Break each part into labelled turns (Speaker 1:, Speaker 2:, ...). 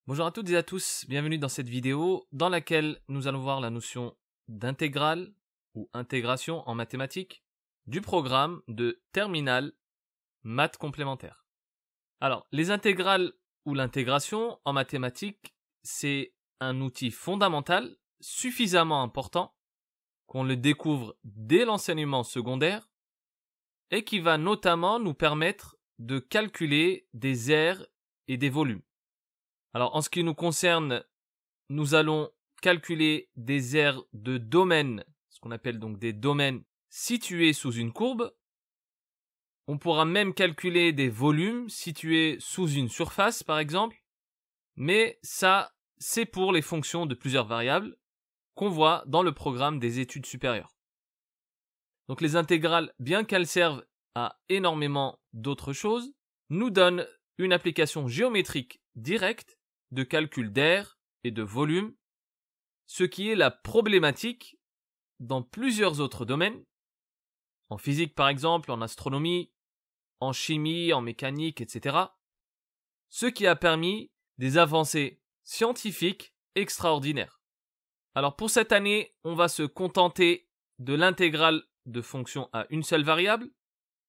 Speaker 1: Bonjour à toutes et à tous, bienvenue dans cette vidéo dans laquelle nous allons voir la notion d'intégrale ou intégration en mathématiques du programme de terminale maths complémentaires. Alors, les intégrales ou l'intégration en mathématiques, c'est un outil fondamental suffisamment important qu'on le découvre dès l'enseignement secondaire et qui va notamment nous permettre de calculer des aires et des volumes. Alors, en ce qui nous concerne, nous allons calculer des aires de domaines, ce qu'on appelle donc des domaines situés sous une courbe. On pourra même calculer des volumes situés sous une surface, par exemple. Mais ça, c'est pour les fonctions de plusieurs variables qu'on voit dans le programme des études supérieures. Donc les intégrales, bien qu'elles servent à énormément d'autres choses, nous donnent une application géométrique directe de calcul d'aire et de volume, ce qui est la problématique dans plusieurs autres domaines, en physique par exemple, en astronomie, en chimie, en mécanique, etc. Ce qui a permis des avancées scientifiques extraordinaires. Alors pour cette année, on va se contenter de l'intégrale de fonctions à une seule variable,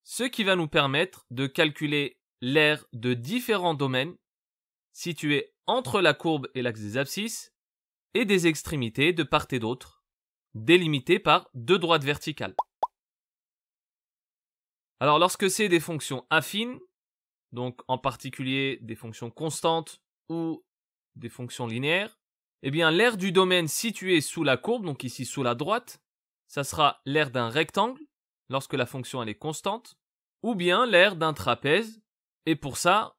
Speaker 1: ce qui va nous permettre de calculer l'aire de différents domaines situés entre la courbe et l'axe des abscisses et des extrémités de part et d'autre, délimitées par deux droites verticales. Alors lorsque c'est des fonctions affines, donc en particulier des fonctions constantes ou des fonctions linéaires, eh bien l'aire du domaine situé sous la courbe, donc ici sous la droite, ça sera l'aire d'un rectangle lorsque la fonction elle est constante, ou bien l'aire d'un trapèze, et pour ça,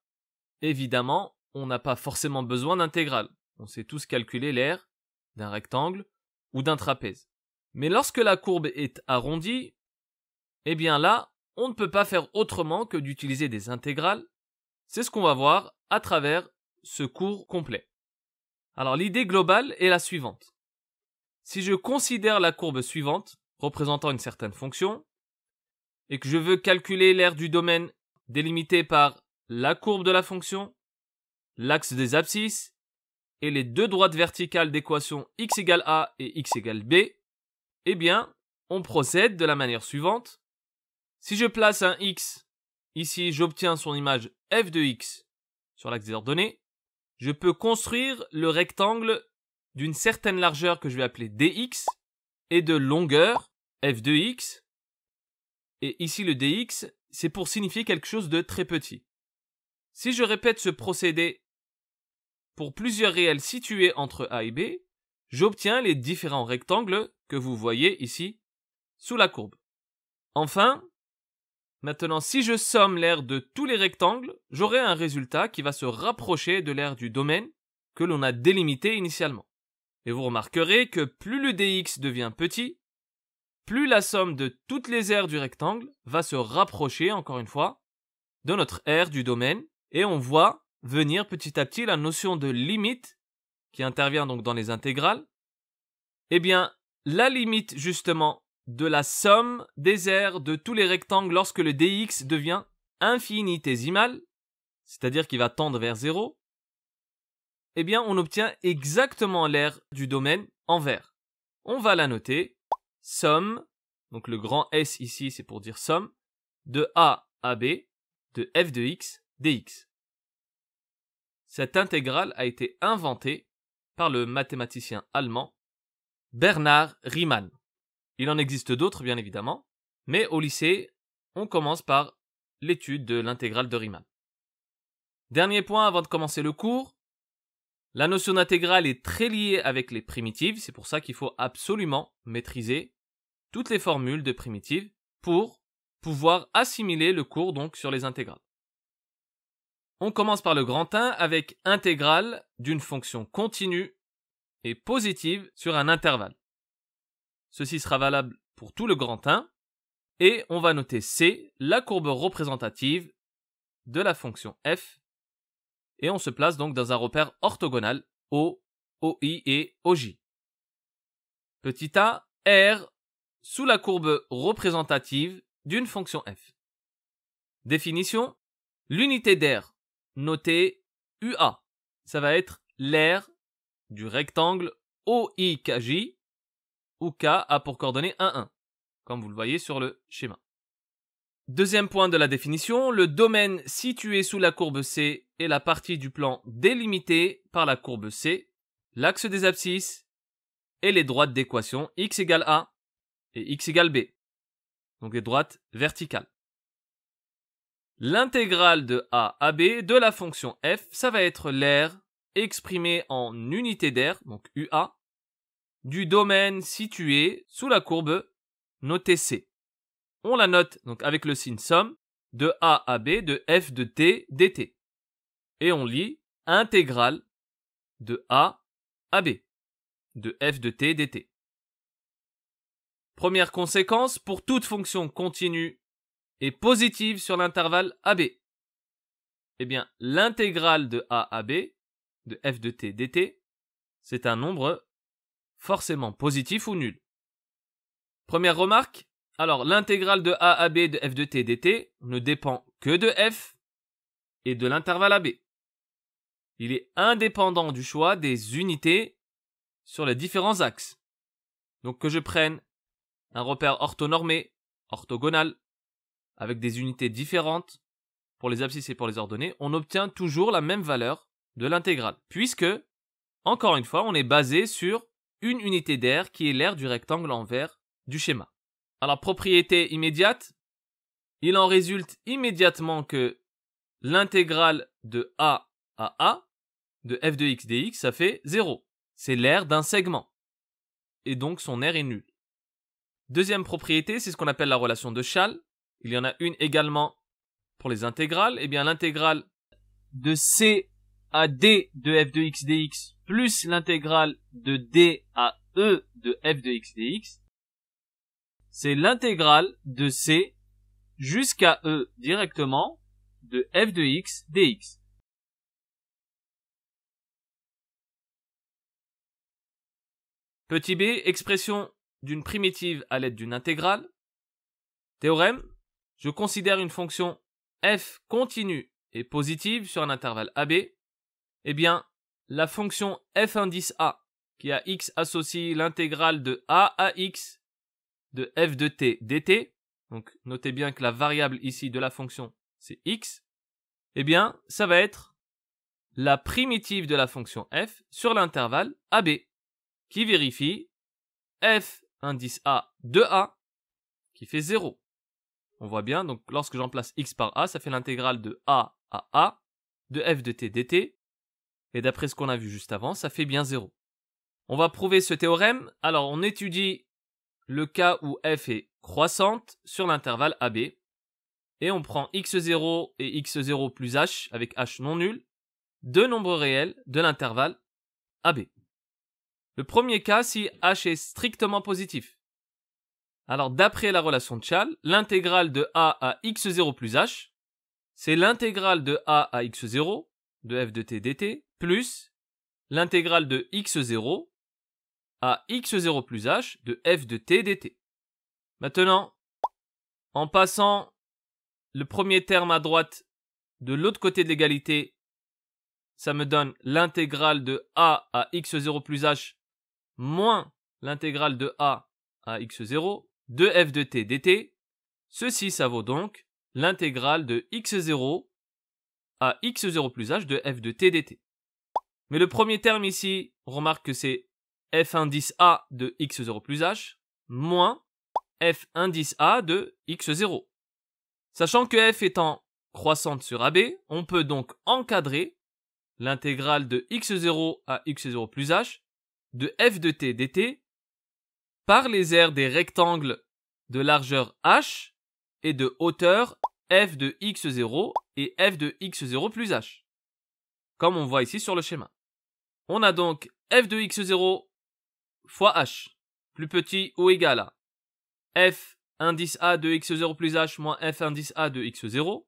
Speaker 1: évidemment, on n'a pas forcément besoin d'intégrale. On sait tous calculer l'aire d'un rectangle ou d'un trapèze. Mais lorsque la courbe est arrondie, eh bien là, on ne peut pas faire autrement que d'utiliser des intégrales. C'est ce qu'on va voir à travers ce cours complet. Alors l'idée globale est la suivante. Si je considère la courbe suivante, représentant une certaine fonction, et que je veux calculer l'aire du domaine délimité par la courbe de la fonction, l'axe des abscisses et les deux droites verticales d'équation x égale a et x égale b, eh bien, on procède de la manière suivante. Si je place un x, ici j'obtiens son image f de x sur l'axe des ordonnées, je peux construire le rectangle d'une certaine largeur que je vais appeler dx et de longueur f de x, et ici le dx, c'est pour signifier quelque chose de très petit. Si je répète ce procédé pour plusieurs réels situés entre A et B, j'obtiens les différents rectangles que vous voyez ici sous la courbe. Enfin, maintenant si je somme l'aire de tous les rectangles, j'aurai un résultat qui va se rapprocher de l'aire du domaine que l'on a délimité initialement. Et vous remarquerez que plus le dx devient petit, plus la somme de toutes les aires du rectangle va se rapprocher, encore une fois, de notre aire du domaine, et on voit venir petit à petit la notion de limite qui intervient donc dans les intégrales. Eh bien, la limite justement de la somme des aires de tous les rectangles lorsque le dx devient infinitésimal, c'est-à-dire qu'il va tendre vers 0, eh bien on obtient exactement l'aire du domaine en vert. On va la noter, somme, donc le grand S ici c'est pour dire somme, de A à B, de f de x dx. Cette intégrale a été inventée par le mathématicien allemand Bernhard Riemann. Il en existe d'autres bien évidemment, mais au lycée, on commence par l'étude de l'intégrale de Riemann. Dernier point avant de commencer le cours, la notion d'intégrale est très liée avec les primitives, c'est pour ça qu'il faut absolument maîtriser toutes les formules de primitives pour pouvoir assimiler le cours donc sur les intégrales. On commence par le grand 1 avec intégrale d'une fonction continue et positive sur un intervalle. Ceci sera valable pour tout le grand 1 et on va noter C, la courbe représentative de la fonction f, et on se place donc dans un repère orthogonal O, OI et OJ. Petit a, R sous la courbe représentative d'une fonction f. Définition, l'unité d'aire notée UA, ça va être l'aire du rectangle OIKJ, où K a pour coordonnée 1, 1, comme vous le voyez sur le schéma. Deuxième point de la définition, le domaine situé sous la courbe C est la partie du plan délimitée par la courbe C, l'axe des abscisses et les droites d'équation x égale A et x égale B, donc les droites verticales. L'intégrale de A à B de la fonction f, ça va être l'aire exprimée en unité d'aire, donc UA, du domaine situé sous la courbe notée C. On la note donc avec le signe somme de A à B de f de t dt. Et on lit intégrale de A à B de f de t dt. Première conséquence, pour toute fonction continue et positive sur l'intervalle AB, eh bien l'intégrale de A à B de f de t dt, c'est un nombre forcément positif ou nul. Première remarque, alors l'intégrale de A à B de f de t dt ne dépend que de f et de l'intervalle AB. Il est indépendant du choix des unités sur les différents axes. Donc que je prenne un repère orthonormé, orthogonal, avec des unités différentes pour les abscisses et pour les ordonnées, on obtient toujours la même valeur de l'intégrale, puisque, encore une fois, on est basé sur une unité d'aire qui est l'aire du rectangle en vert du schéma. Alors, propriété immédiate, il en résulte immédiatement que l'intégrale de A à A de f de x dx, ça fait 0. C'est l'aire d'un segment. Et donc son aire est nulle. Deuxième propriété, c'est ce qu'on appelle la relation de Chasles. Il y en a une également pour les intégrales. Eh bien, l'intégrale de C à D de f de x dx plus l'intégrale de D à E de f de x dx, c'est l'intégrale de C jusqu'à E directement de f de x dx. Petit b, expression d'une primitive à l'aide d'une intégrale. Théorème, je considère une fonction f continue et positive sur un intervalle AB. Eh bien, la fonction f indice A, qui a x associe l'intégrale de A à x de f de t dt, donc notez bien que la variable ici de la fonction, c'est x, eh bien, ça va être la primitive de la fonction f sur l'intervalle AB, qui vérifie f indice A de A, qui fait 0. On voit bien, donc lorsque j'emplace x par A, ça fait l'intégrale de A de f de t dt, et d'après ce qu'on a vu juste avant, ça fait bien 0. On va prouver ce théorème. Alors, on étudie le cas où f est croissante sur l'intervalle AB, et on prend x0 et x0 plus h, avec h non nul, deux nombres réels de l'intervalle AB. Le premier cas, si h est strictement positif. Alors, d'après la relation de Chasles, l'intégrale de a à x0 plus h, c'est l'intégrale de a à x0 de f de t dt plus l'intégrale de x0 à x0 plus h de f de t dt. Maintenant, en passant le premier terme à droite de l'autre côté de l'égalité, ça me donne l'intégrale de a à x0 plus h moins l'intégrale de a à x0 de f de t dt. Ceci, ça vaut donc l'intégrale de x0 à x0 plus h de f de t dt. Mais le premier terme ici, on remarque que c'est f indice a de x0 plus h moins f indice a de x0. Sachant que f étant croissante sur AB, on peut donc encadrer l'intégrale de x0 à x0 plus h de f de t dt par les aires des rectangles de largeur h et de hauteur f de x0 et f de x0 plus h, comme on voit ici sur le schéma. On a donc f de x0 fois h, plus petit ou égal à f indice a de x0 plus h moins f indice a de x0,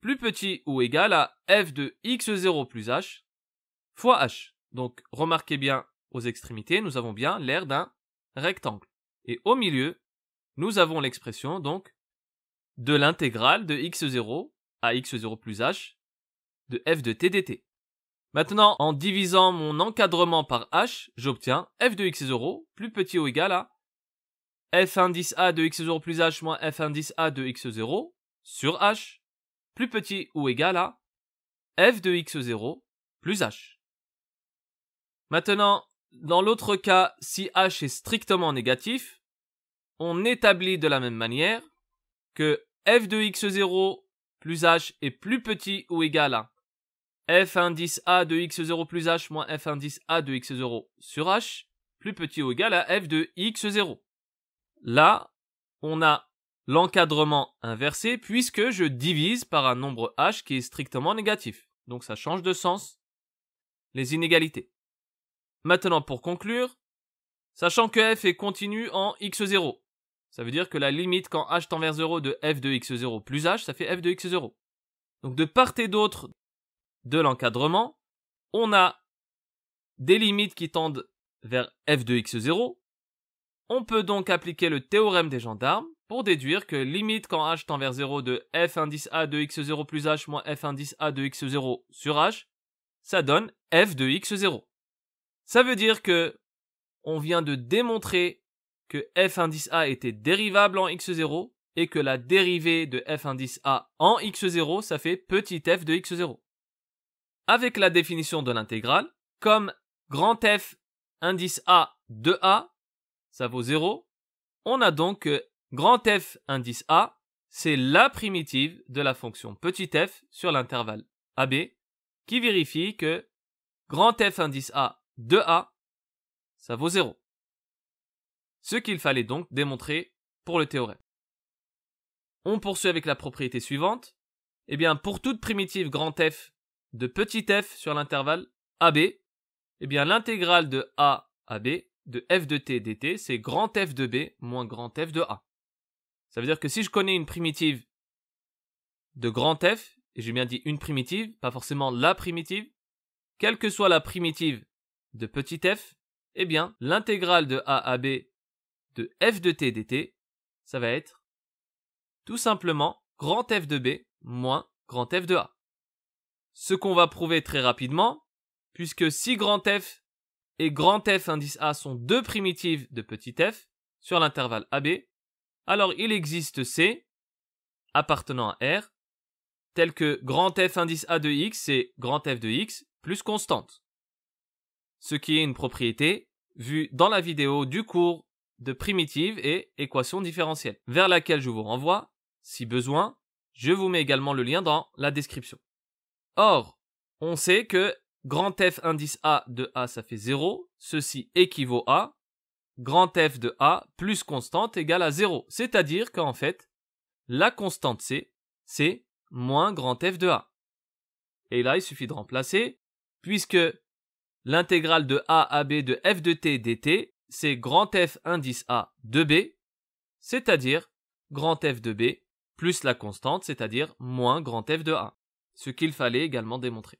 Speaker 1: plus petit ou égal à f de x0 plus h fois h. Donc remarquez bien, aux extrémités, nous avons bien l'aire d'un rectangle. Et au milieu, nous avons l'expression donc de l'intégrale de x0 à x0 plus h de f de t dt. Maintenant, en divisant mon encadrement par h, j'obtiens f de x0 plus petit ou égal à f indice a de x0 plus h moins f indice a de x0 sur h plus petit ou égal à f de x0 plus h. Maintenant, dans l'autre cas, si h est strictement négatif, on établit de la même manière que f de x0 plus h est plus petit ou égal à f indice a de x0 plus h moins f indice a de x0 sur h plus petit ou égal à f de x0. Là, on a l'encadrement inversé puisque je divise par un nombre h qui est strictement négatif. Donc ça change de sens les inégalités. Maintenant, pour conclure, sachant que f est continu en x0, ça veut dire que la limite quand h tend vers 0 de f de x0 plus h, ça fait f de x0. Donc de part et d'autre de l'encadrement, on a des limites qui tendent vers f de x0. On peut donc appliquer le théorème des gendarmes pour déduire que limite quand h tend vers 0 de f indice a de x0 plus h moins f indice a de x0 sur h, ça donne f de x0. Ça veut dire que on vient de démontrer que f indice a était dérivable en x0 et que la dérivée de f indice a en x0, ça fait petit f de x0. Avec la définition de l'intégrale, comme grand f indice a de a, ça vaut 0, on a donc que grand f indice a, c'est la primitive de la fonction petit f sur l'intervalle AB qui vérifie que grand f indice a de a, ça vaut 0. Ce qu'il fallait donc démontrer pour le théorème. On poursuit avec la propriété suivante. Eh bien, pour toute primitive grand f de petit f sur l'intervalle AB, eh bien, l'intégrale de a à b de f de t dt, c'est grand f de b moins grand f de a. Ça veut dire que si je connais une primitive de grand f, et j'ai bien dit une primitive, pas forcément la primitive, quelle que soit la primitive de petit f, eh bien, l'intégrale de a à b de f de t dt, ça va être tout simplement grand f de b moins grand f de a. Ce qu'on va prouver très rapidement, puisque si grand f et grand f indice a sont deux primitives de petit f sur l'intervalle AB, alors il existe C appartenant à R, tel que grand f indice a de x, c'est grand f de x plus constante. Ce qui est une propriété vue dans la vidéo du cours de primitives et équations différentielles, vers laquelle je vous renvoie. Si besoin, je vous mets également le lien dans la description. Or, on sait que grand f indice a de a, ça fait 0. Ceci équivaut à grand f de a plus constante égale à 0. C'est-à-dire qu'en fait, la constante c, c'est moins grand f de a. Et là, il suffit de remplacer, puisque l'intégrale de a à b de f de t dt, c'est grand f indice a de b, c'est-à-dire grand f de b plus la constante, c'est-à-dire moins grand f de a. Ce qu'il fallait également démontrer.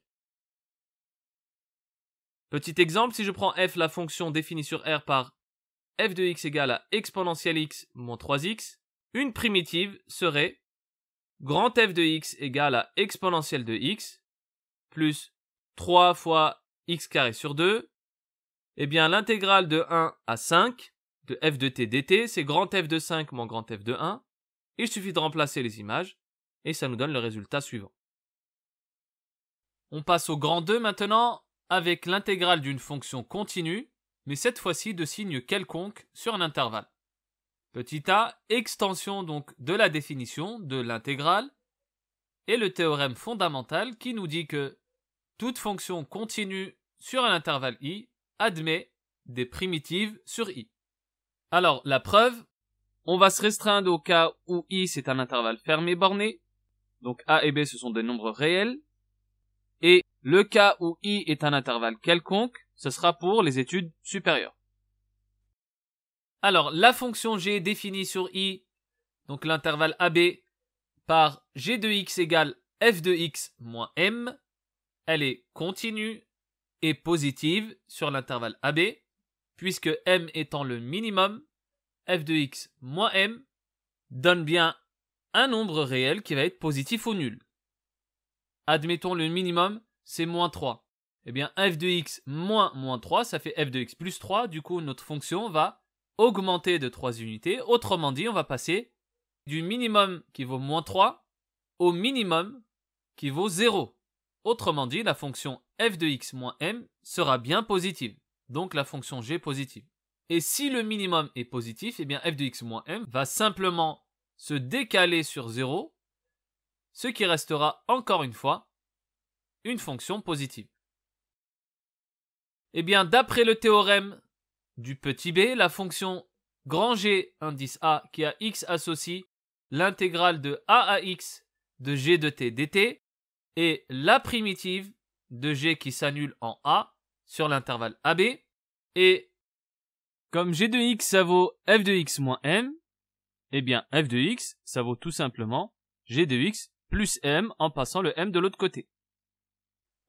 Speaker 1: Petit exemple, si je prends f, la fonction définie sur R par f de x égale à exponentielle x moins 3x, une primitive serait grand f de x égale à exponentielle de x plus 3 fois x carré sur 2. Eh bien, l'intégrale de 1 à 5 de f de t dt, c'est grand f de 5 moins grand f de 1. Il suffit de remplacer les images et ça nous donne le résultat suivant. On passe au grand 2 maintenant, avec l'intégrale d'une fonction continue, mais cette fois-ci de signe quelconque sur un intervalle. Petit a, extension donc de la définition de l'intégrale, et le théorème fondamental qui nous dit que toute fonction continue sur un intervalle i admet des primitives sur i. Alors, la preuve, on va se restreindre au cas où i c'est un intervalle fermé borné, donc a et b ce sont des nombres réels, et le cas où i est un intervalle quelconque, ce sera pour les études supérieures. Alors, la fonction g définie sur i, donc l'intervalle AB, par g de x égale f de x moins m, elle est continue et positive sur l'intervalle AB, puisque m étant le minimum, f de x moins m donne bien un nombre réel qui va être positif ou nul. Admettons le minimum, c'est moins 3. eh bien f de x moins 3, ça fait f de x plus 3. Du coup, notre fonction va augmenter de 3 unités. Autrement dit, on va passer du minimum qui vaut moins 3 au minimum qui vaut 0. Autrement dit, la fonction f de x moins m sera bien positive. Donc la fonction g positive. Et si le minimum est positif, eh bien f de x moins m va simplement se décaler sur 0, ce qui restera encore une fois une fonction positive. Eh bien, d'après le théorème du petit b, la fonction grand G indice a qui a x associe l'intégrale de a à x de g de t dt est la primitive de g qui s'annule en a sur l'intervalle AB. Et comme g de x ça vaut f de x moins m, eh bien f de x ça vaut tout simplement g de x plus m en passant le m de l'autre côté.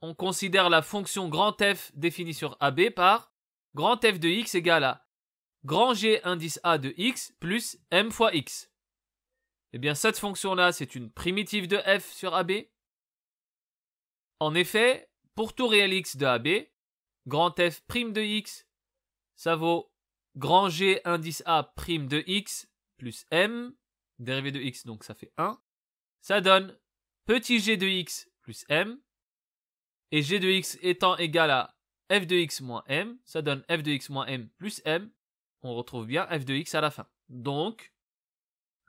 Speaker 1: On considère la fonction grand F définie sur AB par grand F de x égale à grand G indice A de x plus m fois x. Eh bien, cette fonction-là, c'est une primitive de f sur AB. En effet, pour tout réel x de AB, grand F prime de x, ça vaut grand G indice A prime de x plus m, dérivé de x, donc ça fait 1. Ça donne petit g de x plus m. Et g de x étant égal à f de x moins m, ça donne f de x moins m plus m. On retrouve bien f de x à la fin. Donc,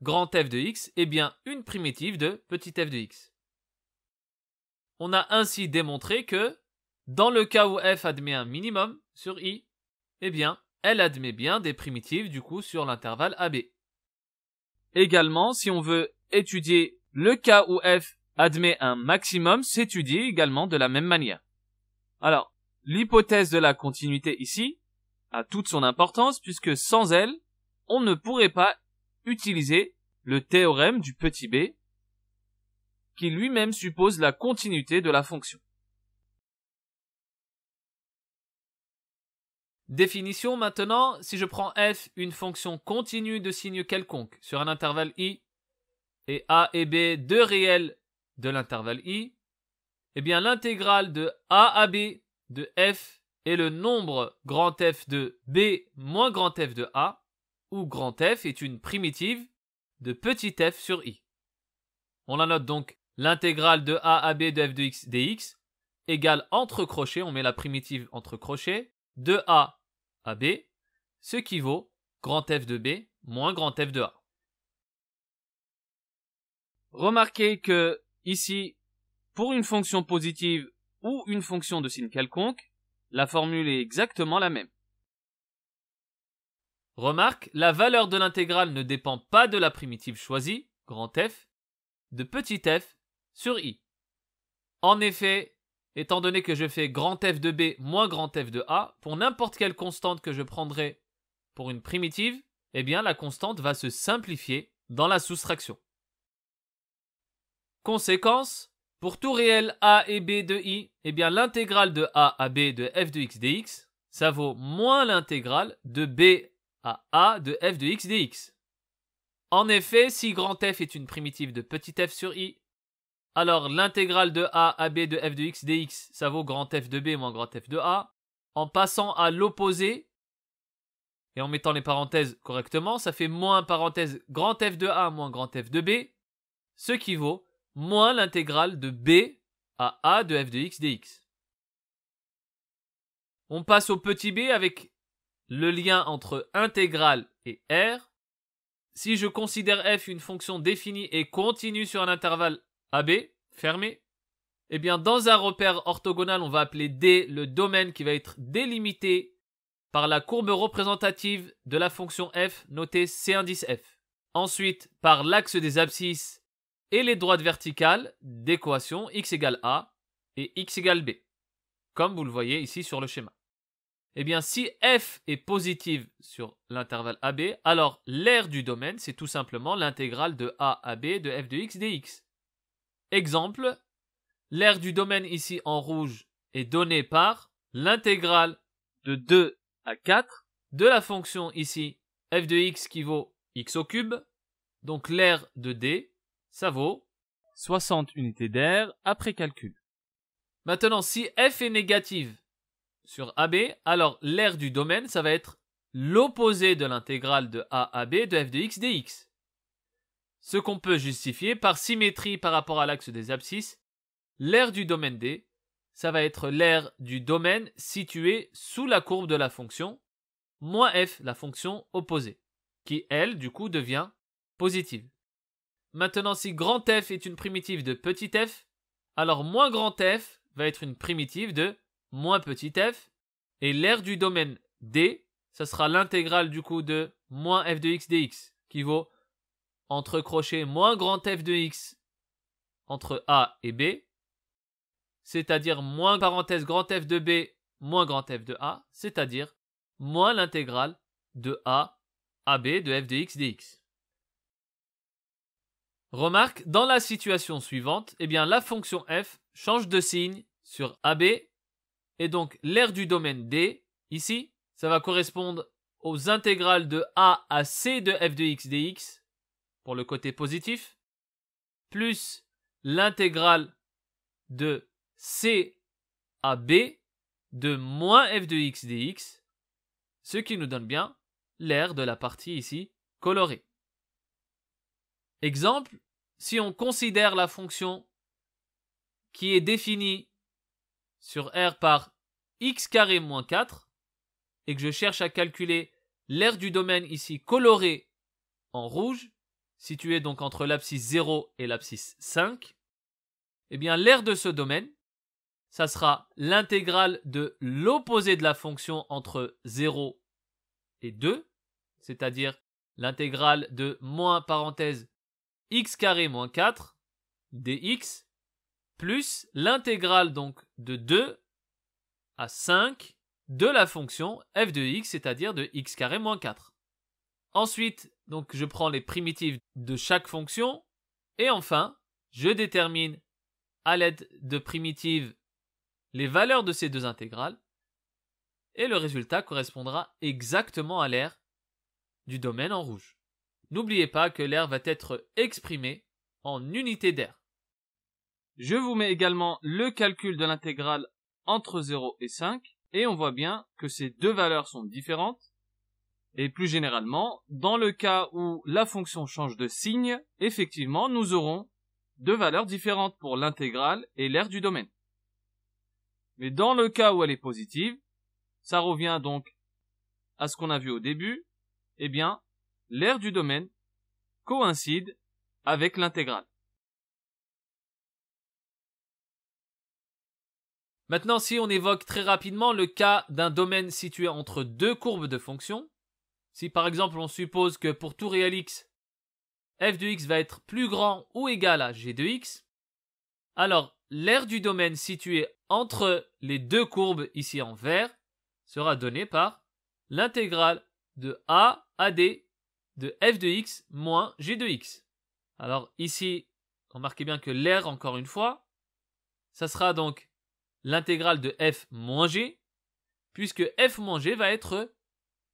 Speaker 1: grand f de x est bien une primitive de petit f de x. On a ainsi démontré que, dans le cas où f admet un minimum sur i, eh bien, elle admet bien des primitives du coup sur l'intervalle AB. Également, si on veut étudier le cas où f admet un maximum, s'étudie également de la même manière. Alors, l'hypothèse de la continuité ici a toute son importance puisque sans elle, on ne pourrait pas utiliser le théorème du petit b qui lui-même suppose la continuité de la fonction. Définition maintenant, si je prends f une fonction continue de signe quelconque sur un intervalle i et a et b deux réels de l'intervalle i, eh bien l'intégrale de a à b de f est le nombre grand F de b moins grand F de a, où grand F est une primitive de petit f sur i. On la note donc l'intégrale de a à b de f de x dx égale entre crochets, on met la primitive entre crochets, de a à b, ce qui vaut grand F de b moins grand F de a. Remarquez que ici, pour une fonction positive ou une fonction de signe quelconque, la formule est exactement la même. Remarque, la valeur de l'intégrale ne dépend pas de la primitive choisie, grand F, de petit f sur i. En effet, étant donné que je fais grand F de b moins grand F de a, pour n'importe quelle constante que je prendrai pour une primitive, eh bien la constante va se simplifier dans la soustraction. Conséquence, pour tout réel a et b de i, eh bien l'intégrale de a à b de f de x dx, ça vaut moins l'intégrale de b à a de f de x dx. En effet, si grand F est une primitive de petit f sur i, alors l'intégrale de a à b de f de x dx, ça vaut grand F de b moins grand F de a. En passant à l'opposé, et en mettant les parenthèses correctement, ça fait moins parenthèse grand F de a moins grand F de b, ce qui vaut moins l'intégrale de b à a de f de x dx. On passe au petit b avec le lien entre intégrale et r. Si je considère f une fonction définie et continue sur un intervalle AB, fermé, eh bien dans un repère orthogonal, on va appeler D le domaine qui va être délimité par la courbe représentative de la fonction f notée C indice f. Ensuite, par l'axe des abscisses et les droites verticales d'équation x égale a et x égale b, comme vous le voyez ici sur le schéma. Eh bien, si f est positive sur l'intervalle AB, alors l'aire du domaine, c'est tout simplement l'intégrale de a à b de f de x dx. Exemple, l'aire du domaine ici en rouge est donnée par l'intégrale de 2 à 4 de la fonction ici f de x qui vaut x au cube, donc l'aire de D, ça vaut 60 unités d'air après calcul. Maintenant, si f est négative sur AB, alors l'aire du domaine, ça va être l'opposé de l'intégrale de a à b de f de x dx. Ce qu'on peut justifier par symétrie par rapport à l'axe des abscisses, l'aire du domaine D, ça va être l'aire du domaine situé sous la courbe de la fonction, moins f, la fonction opposée, qui, elle, du coup, devient positive. Maintenant, si grand F est une primitive de petit f, alors moins grand F va être une primitive de moins petit f, et l'aire du domaine D, ça sera l'intégrale du coup de moins f de x dx, qui vaut entre crochet moins grand f de x entre A et B, c'est-à-dire moins parenthèse grand f de B moins grand f de A, c'est-à-dire moins l'intégrale de A à B de f de x dx. Remarque, dans la situation suivante, eh bien la fonction f change de signe sur AB, et donc l'aire du domaine D, ici, ça va correspondre aux intégrales de A à C de f de x dx, pour le côté positif, plus l'intégrale de C à B de moins f de x dx, ce qui nous donne bien l'aire de la partie ici colorée. Exemple, si on considère la fonction qui est définie sur R par x carré moins 4 et que je cherche à calculer l'aire du domaine ici colorée en rouge, située donc entre l'abscisse 0 et l'abscisse 5, eh bien l'aire de ce domaine, ça sera l'intégrale de l'opposé de la fonction entre 0 et 2, c'est-à-dire l'intégrale de moins parenthèse x carré moins 4 dx, plus l'intégrale donc de 2 à 5 de la fonction f de x, c'est-à-dire de x carré moins 4. Ensuite, donc je prends les primitives de chaque fonction, et enfin, je détermine à l'aide de primitives les valeurs de ces deux intégrales, et le résultat correspondra exactement à l'aire du domaine en rouge. N'oubliez pas que l'aire va être exprimée en unité d'aire. Je vous mets également le calcul de l'intégrale entre 0 et 5, et on voit bien que ces deux valeurs sont différentes. Et plus généralement, dans le cas où la fonction change de signe, effectivement, nous aurons deux valeurs différentes pour l'intégrale et l'aire du domaine. Mais dans le cas où elle est positive, ça revient donc à ce qu'on a vu au début, eh bien, l'aire du domaine coïncide avec l'intégrale. Maintenant, si on évoque très rapidement le cas d'un domaine situé entre deux courbes de fonctions, si par exemple on suppose que pour tout réel x, f de x va être plus grand ou égal à g de x, alors l'aire du domaine situé entre les deux courbes ici en vert sera donnée par l'intégrale de a à d de f de x moins g de x. Alors ici, remarquez bien que l'aire, encore une fois, ça sera donc l'intégrale de f moins g, puisque f moins g va être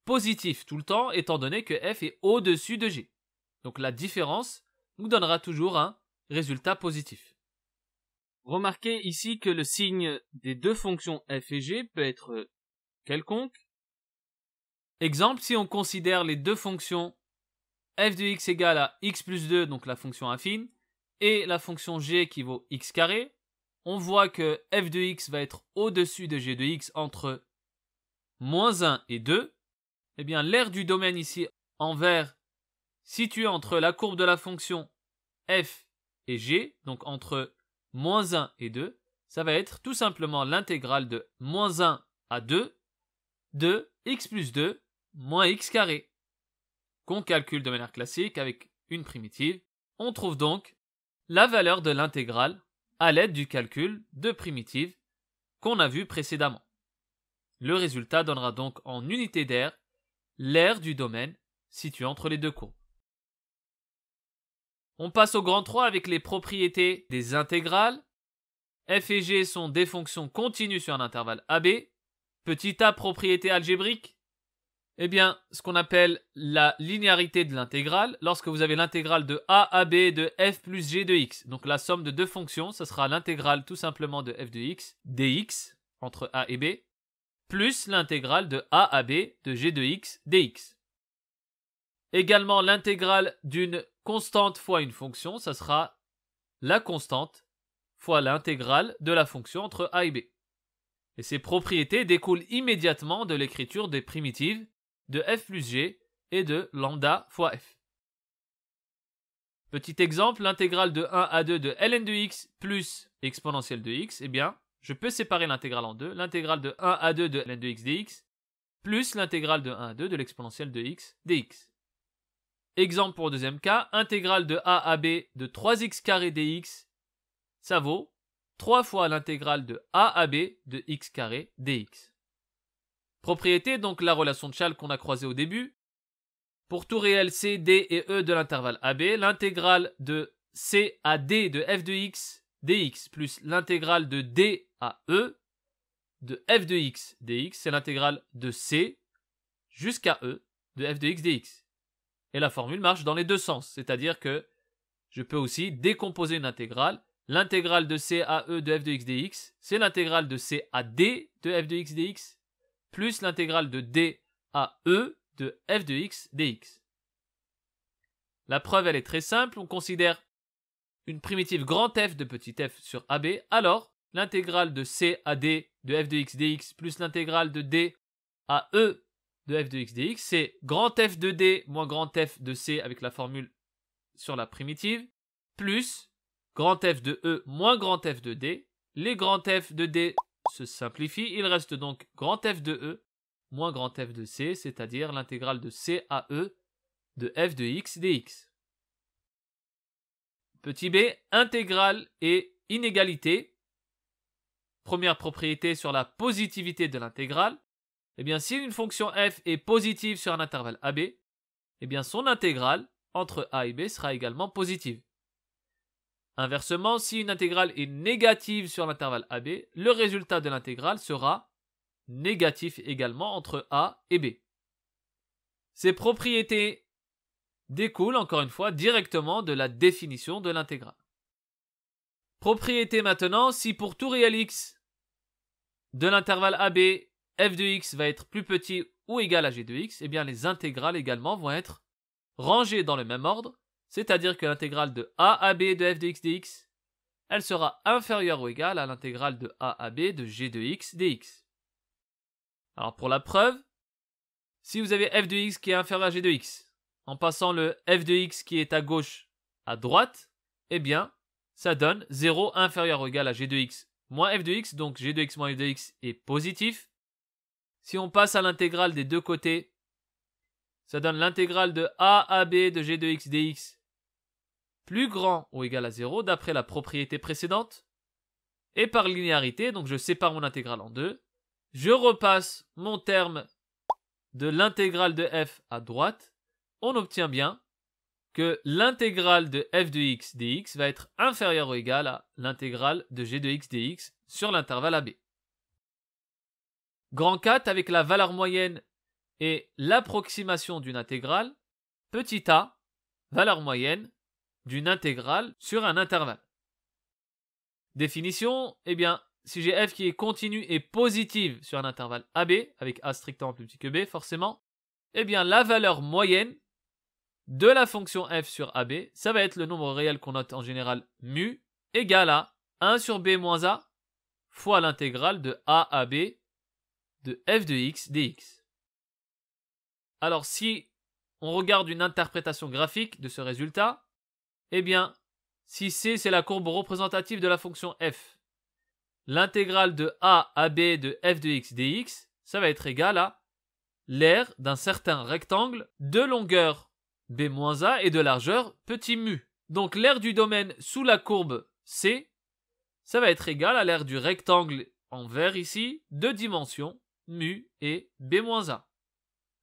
Speaker 1: positif tout le temps, étant donné que f est au-dessus de g. Donc la différence nous donnera toujours un résultat positif. Remarquez ici que le signe des deux fonctions f et g peut être quelconque. Exemple, si on considère les deux fonctions f de x égale à x plus 2, donc la fonction affine, et la fonction g qui vaut x carré, on voit que f de x va être au-dessus de g de x entre moins 1 et 2. Eh bien, l'aire du domaine ici en vert, située entre la courbe de la fonction f et g, donc entre moins 1 et 2, ça va être tout simplement l'intégrale de moins 1 à 2 de x plus 2 moins x carré, qu'on calcule de manière classique avec une primitive. On trouve donc la valeur de l'intégrale à l'aide du calcul de primitive qu'on a vu précédemment. Le résultat donnera donc en unité d'aire l'aire du domaine situé entre les deux courbes. On passe au grand 3 avec les propriétés des intégrales. F et g sont des fonctions continues sur un intervalle AB. Petit a, propriété algébrique. Eh bien, ce qu'on appelle la linéarité de l'intégrale, lorsque vous avez l'intégrale de a à b de f plus g de x. Donc la somme de deux fonctions, ce sera l'intégrale tout simplement de f de x dx entre a et b, plus l'intégrale de a à b de g de x dx. Également l'intégrale d'une constante fois une fonction, ça sera la constante fois l'intégrale de la fonction entre a et b. Et ces propriétés découlent immédiatement de l'écriture des primitives de f plus g et de lambda fois f. Petit exemple, l'intégrale de 1 à 2 de ln de x plus exponentielle de x, eh bien, je peux séparer l'intégrale en deux, l'intégrale de 1 à 2 de ln de x dx plus l'intégrale de 1 à 2 de l'exponentielle de x dx. Exemple pour le deuxième cas, intégrale de a à b de 3x carré dx, ça vaut 3 fois l'intégrale de a à b de x carré dx. Propriété, donc la relation de Chasles qu'on a croisée au début. Pour tout réel c, d et e de l'intervalle AB, l'intégrale de c à d de f de x dx plus l'intégrale de d à e de f de x dx, c'est l'intégrale de c jusqu'à e de f de x dx. Et la formule marche dans les deux sens, c'est-à-dire que je peux aussi décomposer une intégrale. L'intégrale de c à e de f de x dx, c'est l'intégrale de c à d de f de x dx, plus l'intégrale de d à e de f de x dx. La preuve, elle est très simple. On considère une primitive grand F de petit f sur AB. Alors, l'intégrale de c à d de f de x dx plus l'intégrale de d à e de f de x dx, c'est grand F de d moins grand F de c avec la formule sur la primitive, plus grand F de e moins grand F de d. Les grands F de d se simplifient. Il reste donc grand F de e moins grand F de c, c'est-à-dire l'intégrale de c à e de f de x dx. Petit b, intégrale et inégalité. Première propriété sur la positivité de l'intégrale. Eh bien, si une fonction f est positive sur un intervalle AB, eh bien son intégrale entre a et b sera également positive. Inversement, si une intégrale est négative sur l'intervalle AB, le résultat de l'intégrale sera négatif également entre a et b. Ces propriétés découlent encore une fois directement de la définition de l'intégrale. Propriété maintenant, si pour tout réel x de l'intervalle AB, f de x va être plus petit ou égal à g de x, eh bien les intégrales également vont être rangées dans le même ordre, c'est-à-dire que l'intégrale de a à b de f de x dx, elle sera inférieure ou égale à l'intégrale de a à b de g de x dx. Alors pour la preuve, si vous avez f de x qui est inférieur à g de x, en passant le f de x qui est à gauche à droite, eh bien, ça donne 0 inférieur ou égal à g de x moins f de x, donc g de x moins f de x est positif. Si on passe à l'intégrale des deux côtés, ça donne l'intégrale de a à b de g de x dx plus grand ou égal à 0 d'après la propriété précédente. Et par linéarité, donc je sépare mon intégrale en deux, je repasse mon terme de l'intégrale de f à droite, on obtient bien que l'intégrale de f de x dx va être inférieure ou égale à l'intégrale de g de x dx sur l'intervalle AB. Grand 4 avec la valeur moyenne et l'approximation d'une intégrale, petit a, valeur moyenne d'une intégrale sur un intervalle. Définition, eh bien, si j'ai f qui est continue et positive sur un intervalle AB, avec a strictement plus petit que b forcément, eh bien la valeur moyenne de la fonction f sur AB, ça va être le nombre réel qu'on note en général mu, égal à 1 sur b moins a fois l'intégrale de a à b de f de x dx. Alors si on regarde une interprétation graphique de ce résultat, eh bien, si C c'est la courbe représentative de la fonction f, l'intégrale de a à b de f de x dx, ça va être égal à l'aire d'un certain rectangle de longueur b-a et de largeur petit mu. Donc l'aire du domaine sous la courbe C, ça va être égal à l'aire du rectangle en vert ici, de dimension mu et b-a.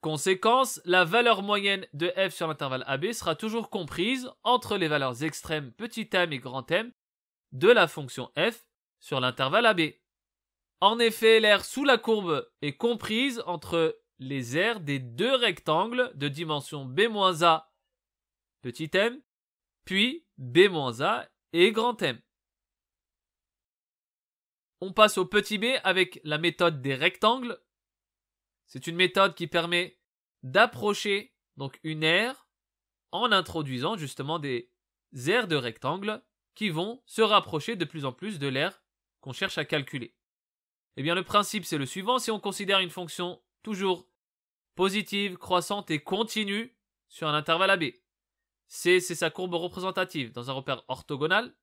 Speaker 1: Conséquence, la valeur moyenne de f sur l'intervalle AB sera toujours comprise entre les valeurs extrêmes petit m et grand M de la fonction f sur l'intervalle AB. En effet, l'aire sous la courbe est comprise entre les aires des deux rectangles de dimension b-a petit m, puis b-a et grand M. On passe au petit b avec la méthode des rectangles. C'est une méthode qui permet d'approcher donc une aire en introduisant justement des aires de rectangles qui vont se rapprocher de plus en plus de l'aire qu'on cherche à calculer. Eh bien, le principe, c'est le suivant. Si on considère une fonction toujours positive, croissante et continue sur un intervalle AB, C, c'est sa courbe représentative dans un repère orthogonal,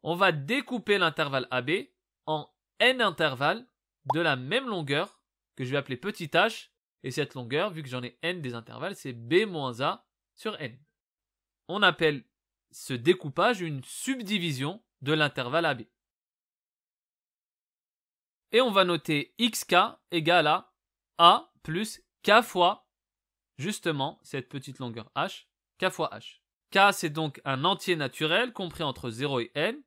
Speaker 1: on va découper l'intervalle AB en n intervalles de la même longueur que je vais appeler petit h, et cette longueur, vu que j'en ai n des intervalles, c'est b-a sur n. On appelle ce découpage une subdivision de l'intervalle AB. Et on va noter xk égale à a plus k fois, justement, cette petite longueur h, k fois h. K, c'est donc un entier naturel compris entre 0 et n,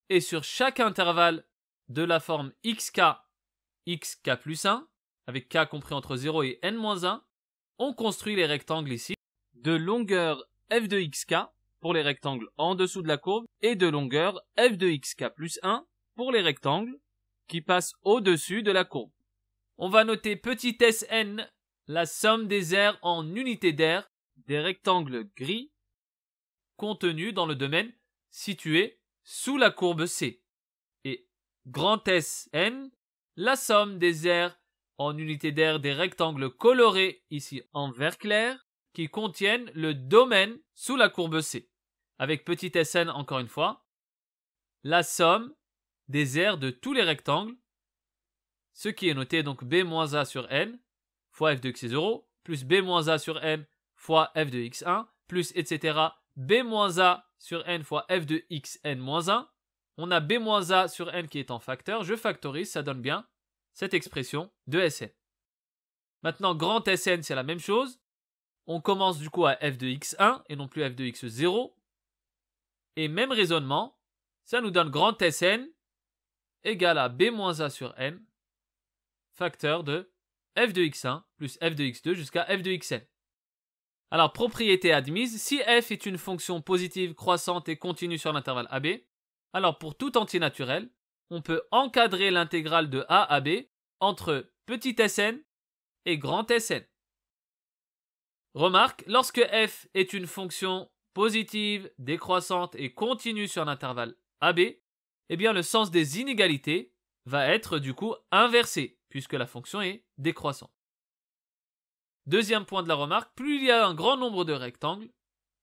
Speaker 1: et sur chaque intervalle de la forme xk plus 1, avec k compris entre 0 et n-1, on construit les rectangles ici de longueur f de xk pour les rectangles en dessous de la courbe et de longueur f de xk plus 1 pour les rectangles qui passent au-dessus de la courbe. On va noter petit sn, la somme des aires en unités d'aire des rectangles gris contenus dans le domaine situé sous la courbe C. Et grand Sn, la somme des aires en unités d'aire des rectangles colorés ici en vert clair qui contiennent le domaine sous la courbe C. Avec petit sn encore une fois, la somme des aires de tous les rectangles, ce qui est noté donc b-a sur n fois f de x est 0, plus b-a sur n fois f de x1, plus etc. b-a sur n fois f de xn-1. On a b-a sur n qui est en facteur, je factorise, ça donne bien cette expression de Sn. Maintenant, grand Sn, c'est la même chose. On commence du coup à f de x1 et non plus f de x0. Et même raisonnement, ça nous donne grand Sn égale à b-a sur n, facteur de f de x1 plus f de x2 jusqu'à f de xn. Alors, propriété admise, si f est une fonction positive, croissante et continue sur l'intervalle AB, alors pour tout entier naturel, on peut encadrer l'intégrale de a à b entre petit sn et grand Sn. Remarque, lorsque f est une fonction positive, décroissante et continue sur l'intervalle AB, eh bien le sens des inégalités va être du coup inversé, puisque la fonction est décroissante. Deuxième point de la remarque, plus il y a un grand nombre de rectangles,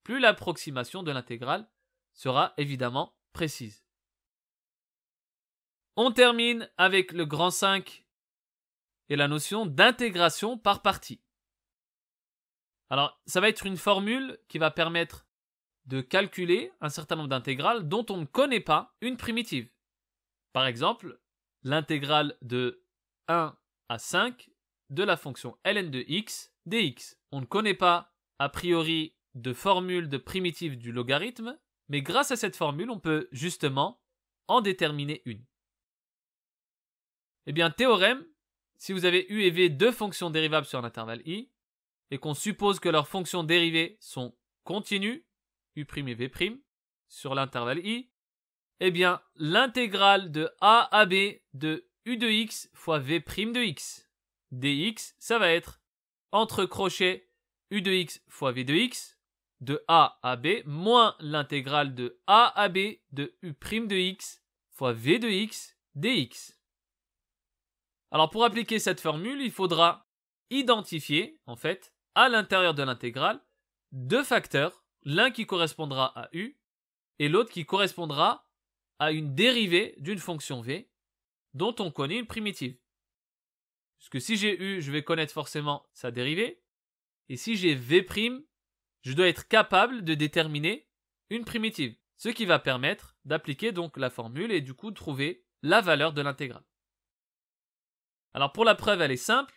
Speaker 1: plus l'approximation de l'intégrale sera évidemment précise. On termine avec le grand 5 et la notion d'intégration par partie. Alors, ça va être une formule qui va permettre de calculer un certain nombre d'intégrales dont on ne connaît pas une primitive. Par exemple, l'intégrale de 1 à 5 de la fonction ln de x dx. On ne connaît pas a priori de formule de primitive du logarithme, mais grâce à cette formule, on peut justement en déterminer une. Eh bien, théorème, si vous avez u et v deux fonctions dérivables sur un intervalle i, et qu'on suppose que leurs fonctions dérivées sont continues, u' et v' sur l'intervalle i, eh bien, l'intégrale de a à b de u de x fois v' de x dx, ça va être entre crochets u de x fois v de x de a à b moins l'intégrale de a à b de u' de x fois v de x dx. Alors pour appliquer cette formule, il faudra identifier, en fait, à l'intérieur de l'intégrale, deux facteurs, l'un qui correspondra à u et l'autre qui correspondra à une dérivée d'une fonction v dont on connaît une primitive. Puisque si j'ai u, je vais connaître forcément sa dérivée, et si j'ai v', je dois être capable de déterminer une primitive, ce qui va permettre d'appliquer donc la formule et du coup de trouver la valeur de l'intégrale. Alors pour la preuve, elle est simple.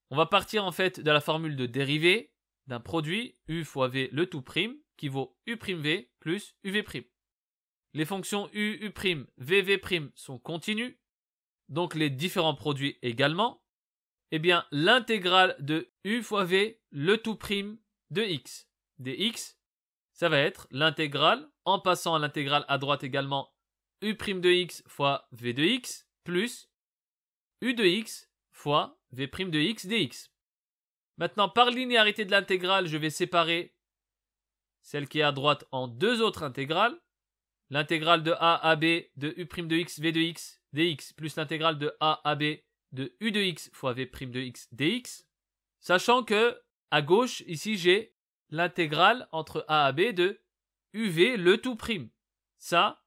Speaker 1: On va partir en fait de la formule de dérivée d'un produit u fois v le tout prime qui vaut u'v plus uv'. Les fonctions u, u', v', v' sont continues, donc les différents produits également. Eh bien, l'intégrale de u fois v, le tout prime de x. Dx, ça va être l'intégrale, en passant à l'intégrale à droite également, u' de x fois v de x, plus u de x fois v' de x dx. Maintenant, par linéarité de l'intégrale, je vais séparer celle qui est à droite en deux autres intégrales. L'intégrale de a à b de u' de x v de x dx plus l'intégrale de a à b de u de x fois v' de x dx. Sachant que, à gauche, ici, j'ai l'intégrale entre a à b de uv le tout prime. Ça,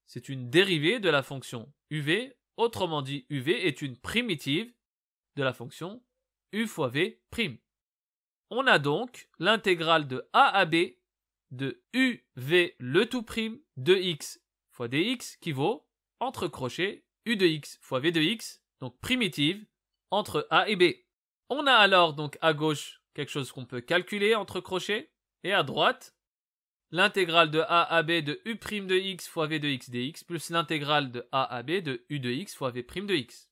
Speaker 1: c'est une dérivée de la fonction uv. Autrement dit, uv est une primitive de la fonction u fois v prime. On a donc l'intégrale de a à b de uv le tout prime de x fois dx qui vaut, entre crochets, u de x fois v de x, donc primitive, entre a et b. On a alors donc à gauche quelque chose qu'on peut calculer entre crochets, et à droite, l'intégrale de a à b de u' de x fois v de x dx plus l'intégrale de a à b de u de x fois v' de x.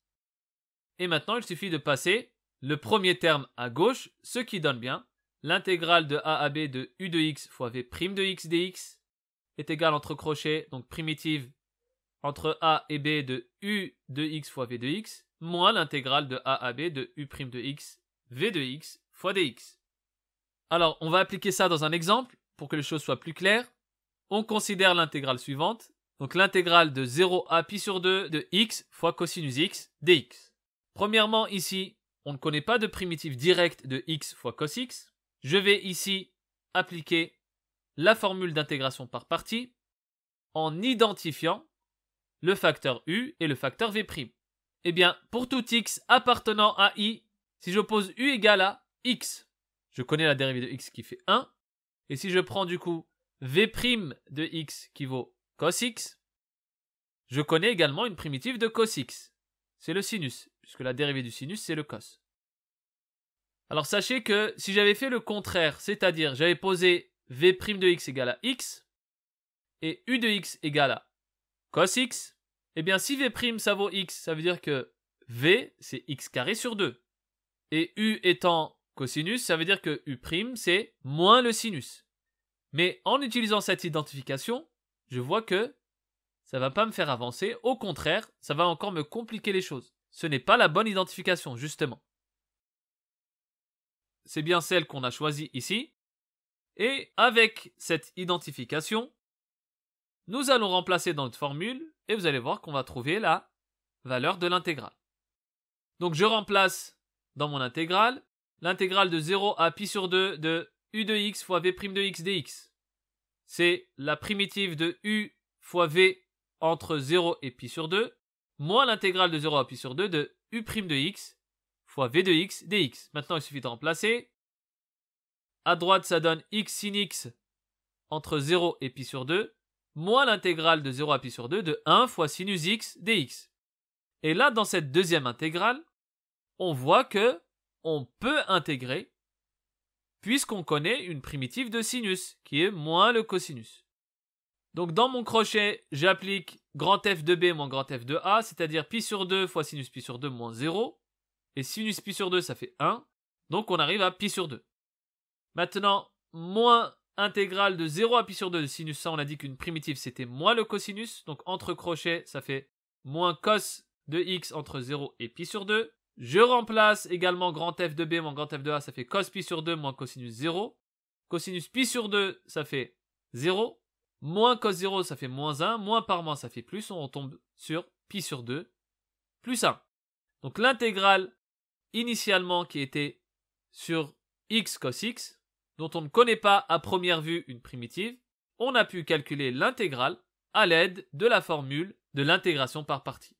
Speaker 1: Et maintenant, il suffit de passer le premier terme à gauche, ce qui donne bien l'intégrale de a à b de u de x fois v' de x dx est égale entre crochets, donc primitive, entre a et b de u de x fois v de x, moins l'intégrale de a à b de u' de x, v de x fois dx. Alors, on va appliquer ça dans un exemple, pour que les choses soient plus claires. On considère l'intégrale suivante, donc l'intégrale de 0 à pi sur 2 de x fois cosinus x dx. Premièrement, ici, on ne connaît pas de primitive directe de x fois cos x. Je vais ici appliquer la formule d'intégration par partie en identifiant le facteur u et le facteur v'. Eh bien, pour tout x appartenant à i, si j'oppose u égale à x, je connais la dérivée de x qui fait 1. Et si je prends du coup v' de x qui vaut cos x, je connais également une primitive de cos x. C'est le sinus, puisque la dérivée du sinus, c'est le cos. Alors sachez que si j'avais fait le contraire, c'est-à-dire j'avais posé v' de x égale à x et u de x égale à cos x, eh bien si v' ça vaut x, ça veut dire que v c'est x carré sur 2. Et u étant cosinus, ça veut dire que u' c'est moins le sinus. Mais en utilisant cette identification, je vois que ça ne va pas me faire avancer, au contraire, ça va encore me compliquer les choses. Ce n'est pas la bonne identification, justement. C'est bien celle qu'on a choisie ici. Et avec cette identification, nous allons remplacer dans notre formule et vous allez voir qu'on va trouver la valeur de l'intégrale. Donc je remplace dans mon intégrale l'intégrale de 0 à pi sur 2 de u de x fois v' de x dx. C'est la primitive de u fois v entre 0 et pi sur 2, moins l'intégrale de 0 à pi sur 2 de u' de x fois v de x dx. Maintenant, il suffit de remplacer. À droite, ça donne x sin x entre 0 et pi sur 2, moins l'intégrale de 0 à pi sur 2 de 1 fois sinus x dx. Et là, dans cette deuxième intégrale, on voit que on peut intégrer puisqu'on connaît une primitive de sinus qui est moins le cosinus. Donc dans mon crochet, j'applique grand F de B moins grand F de A, c'est-à-dire pi sur 2 fois sinus pi sur 2 moins 0. Et sinus pi sur 2, ça fait 1. Donc on arrive à pi sur 2. Maintenant, moins intégrale de 0 à pi sur 2 de sinus 100, on a dit qu'une primitive c'était moins le cosinus. Donc entre crochets, ça fait moins cos de x entre 0 et pi sur 2. Je remplace également grand F de B moins grand F de A, ça fait cos pi sur 2 moins cosinus 0. Cosinus pi sur 2, ça fait 0. Moins cos 0, ça fait moins 1. Moins par moins, ça fait plus. On retombe sur pi sur 2 plus 1. Donc l'intégrale initialement qui était sur x cos x, dont on ne connaît pas à première vue une primitive, on a pu calculer l'intégrale à l'aide de la formule de l'intégration par partie.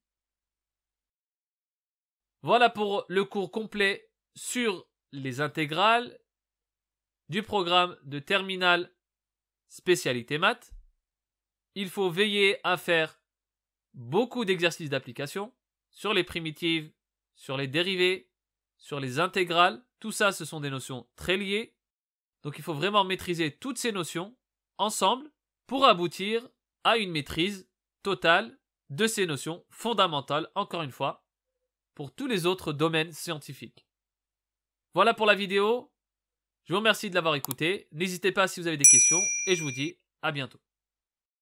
Speaker 1: Voilà pour le cours complet sur les intégrales du programme de terminale spécialité maths. Il faut veiller à faire beaucoup d'exercices d'application sur les primitives, sur les dérivées, sur les intégrales. Tout ça, ce sont des notions très liées. Donc il faut vraiment maîtriser toutes ces notions ensemble pour aboutir à une maîtrise totale de ces notions fondamentales, encore une fois, pour tous les autres domaines scientifiques. Voilà pour la vidéo. Je vous remercie de l'avoir écouté. N'hésitez pas si vous avez des questions et je vous dis à bientôt.